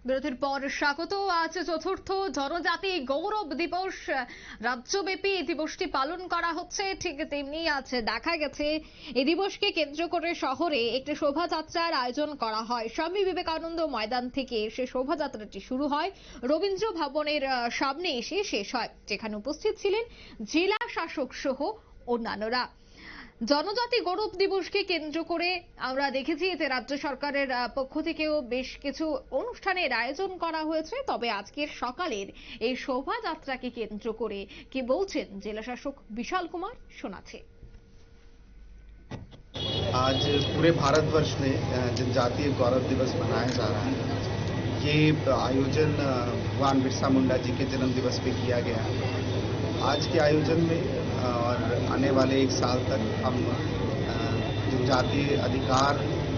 বিরতির পর স্বাগত। আজ চতুর্থ জনজাতি গৌরব দিবস, রাজ্যব্যাপী এই দিবসটি পালন করা হচ্ছে। ঠিক তেমনি আজ দেখা গেছে এই দিবসকে কেন্দ্র করে শহরে একটি শোভাযাত্রার আয়োজন করা হয়। স্বামী বিবেকানন্দ ময়দান থেকে সে শোভাযাত্রাটি শুরু হয়, রবীন্দ্র ভবনের সামনে এসে শেষ হয়, যেখানে উপস্থিত ছিলেন জেলা শাসক সহ অন্যান্যরা। জনজাতি গৌরব দিবসকে কেন্দ্র করে আমরা দেখেছি যে রাজ্য সরকারের পক্ষ থেকেও বেশ কিছু অনুষ্ঠানের আয়োজন করা হয়েছে। তবে আজকের সকালের এই শোভাযাত্রাকে কেন্দ্র করে কি বলছেন জেলা শাসক বিশাল কুমার, শোনাচ্ছে। आज पूरे भारतवर्ष में जनजातीय गौरव दिवस मनाया जा रहा है। ये आयोजन भगवान बिरसा मुंडा जी के जन्म दिवस पे किया गया है। आज के आयोजन में और आने वाले एक साल तक हम जनजातीय अधिकार,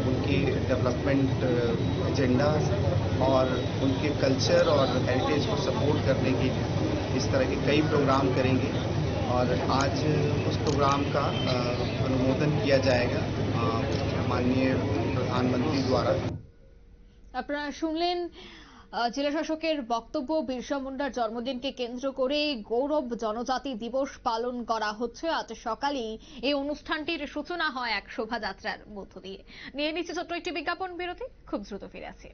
उनकी डेवलपमेंट एजेंडा और उनके कल्चर और हेरिटेज को सपोर्ट करने के इस तरह के कई प्रोग्राम करेंगे और आज उस प्रोग्राम का अनुमोदन किया जाएगा माननीय प्रधानमंत्री द्वारा। আপনারা শুনলেন জেলা শাসকের বক্তব্য। বিরসা মুন্ডার জন্মদিনকে কেন্দ্র করে গৌরব জনজাতি দিবস পালন করা হচ্ছে। আজ সকালেই এই অনুষ্ঠানটির সূচনা হয় এক শোভাযাত্রার মধ্য দিয়ে। নিয়ে নিচ্ছে ছোট্ট একটি বিজ্ঞাপন বিরতি, খুব দ্রুত ফিরে আসছি।